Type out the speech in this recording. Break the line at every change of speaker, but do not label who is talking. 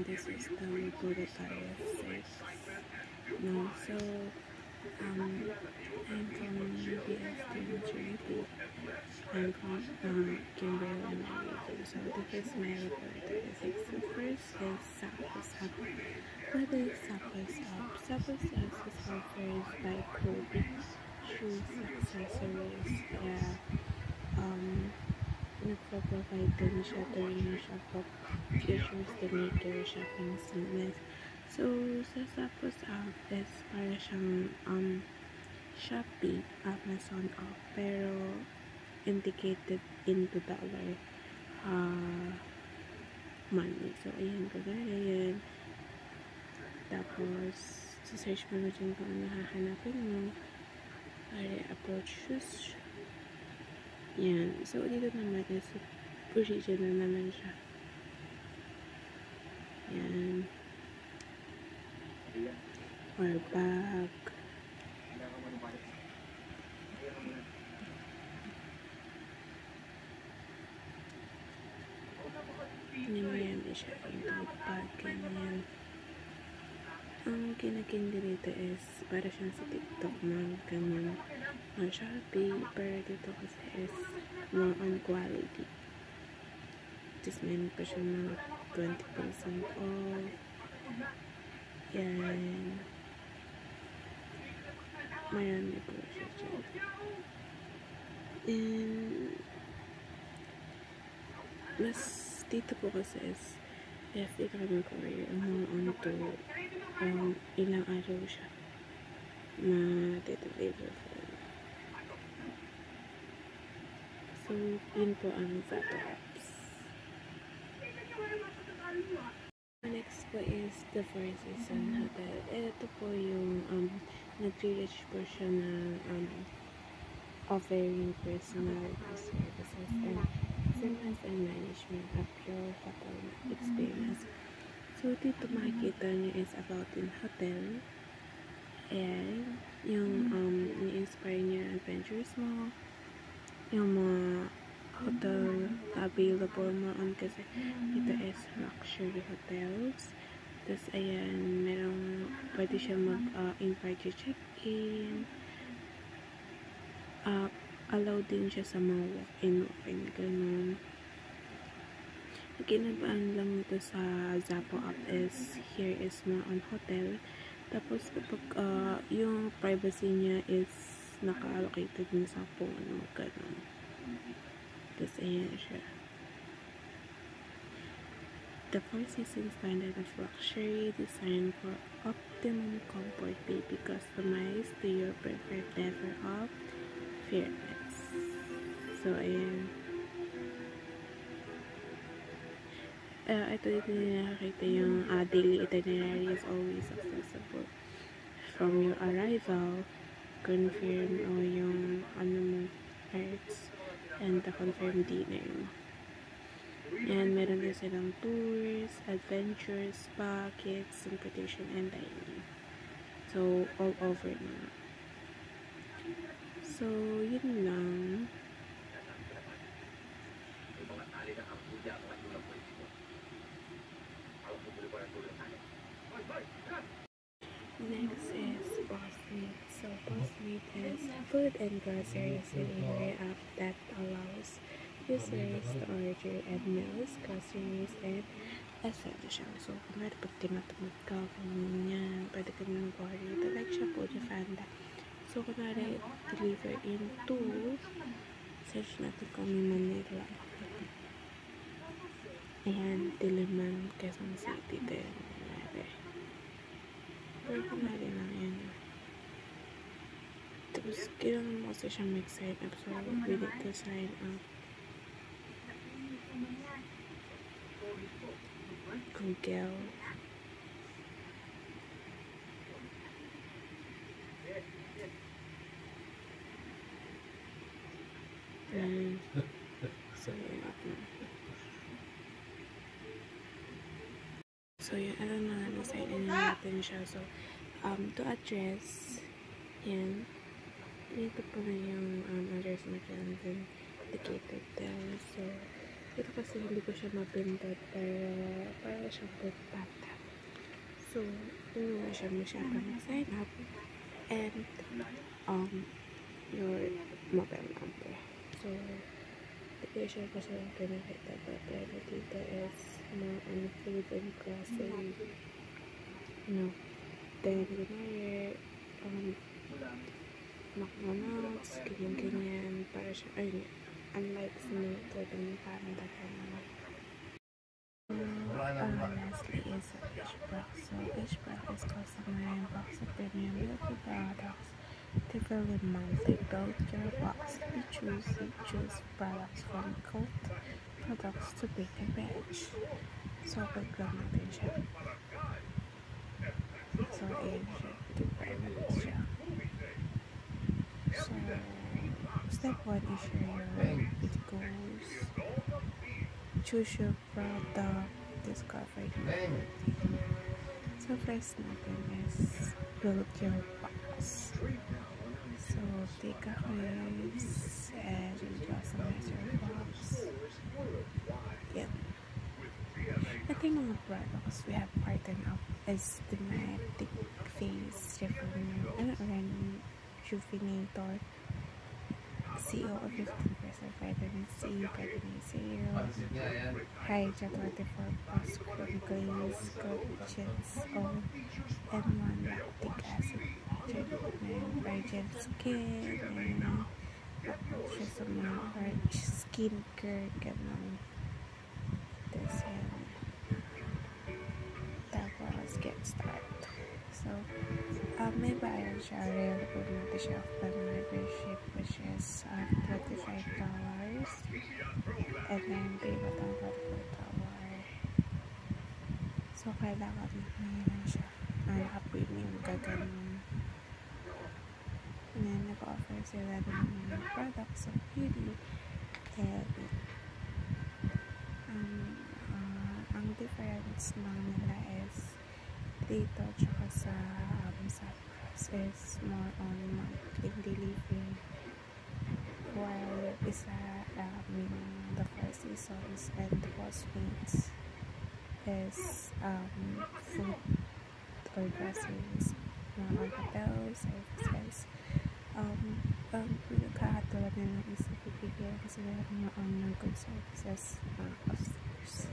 and this is the Bulgaria 6. No, so I'm from BST Maturity. I'm from Kimberly America. So this is my report. So first is Sapos Up. What is Sapos Up? Sapos Up is offers by Kobe shoes, accessories, yeah. Nagpo-provide din siya during yung shop of futures to make your shopping seamless. So, sa Sapos App is para siyang Shopee, Amazon app, pero indicated into dollar money. So, ayan, kagaya yan. Tapos, search mo na dyan kung ano hahanapin mo. Para approach shoes. Yan. So, dito naman is original naman siya. Yan. Or bag. Yan siya. Yung bag. Ganyan. Ang kinakindi dito is para siyang sa TikTok mga ganyan. Shopee. Pero dito kasi is more on quality. Just meron pa siya mga 20% off. Yan. Marami po siya dyan. And mas dito po kasi is if ikaw mag-order more on to ilang araw siya ma-deliver for you. So, yun po ang Zappa apps. Next po is the Four Seasons Hotel. Ito po yung nag-reach po siya ng offering personal services and service and management of your hotel experience. So, dito makikita niyo is about in hotel and yung ni-inspire niya adventures mo, yung mga hotel available mo on kasi ito is luxury hotels. Tapos ayan, merong pwede siya mag-invite you check-in. Allow din siya sa mga walk-in, ganun. Ginabaan lang ito sa Zappo app is here is more on hotel. Tapos kapag yung privacy niya is naka-allocated na sa phone mo, ganun. Tapos ayan siya. The Four Seasons standard of luxury designed for optimum comfort may be customized to your preferred level of fairness. So ayan. Ito dito nakakita yung daily itinerary is always accessible from your arrival, confirm o yung ano mo, hertz, and the confirmed dinner mo. And meron din silang tours, adventures, spa, kids, transportation, and dining. So, all over na. So, yun lang. Next is Postmate. So, Postmate is a food and grocery delivery app that allows users to order and meals, groceries, and essentials. So, kunwari pag tinatamad ka, ganyan, pwede ka na mag-order. Ito like siya po, Jafanda. So, kunwari, deliver into, search natin kung may Manila. Ayan, Diliman, Quezon City din. Pero kunwari lang yan. Tapos, kailangan mo kasi siyang mag-sign up. So, we need to sign up. Google. So, yun. So, yun. Ano na, na-sign in natin siya. So, to address, yan. Dito po na yung address mo dyan. Then, indicated there. So, ito kasi hindi ko siya mapindot. Pero, para siyang good bathtub. So, hindi mo siya masyadong sign up and your mobile number. So, hindi siya kasi pinakita, but pero dito is more on food and grocery. No. Then, kunwari, McDonald's, ganyan-ganyan, para siya, ayun, unlike sa mga talagang parang dagang lastly is HBrock. So HBrock is customized box of premium beauty products typically monthly. Build your box. You choose products from cold products to bake and batch. So pag-grab natin siya. So ayan siya. Different siya. So step 1 is share your it goes. Choose your product. Discover your. So first natin is build your box. So take a quiz and customize your box. Yeah. I think on the products we have Brighten Up Aesthetic Face Rejuvenator, CO of 15% vitamin C, vitamin C, Hydra 24 plus chrome glaze, collagens, M1 lactic acid, virgin skin, and siya sa mga orange skincare, ganun. This yan. Tapos, get started. So, may bayad siya. Available natin siya of membership, which is $25. And then, pay ba tayo $44. So, kailangan na siya. Naka-premium ka ganun. And then, nag-offer sila ng mga products of beauty. And, ang difference lang nila is dito tsaka sa Cyprus is more on monthly delivery, while isa the Four Seasons and the Postmates is food or groceries, mga hotels, services. Pinagkakatulad nila is ibibigay kasi meron mga online good services customers.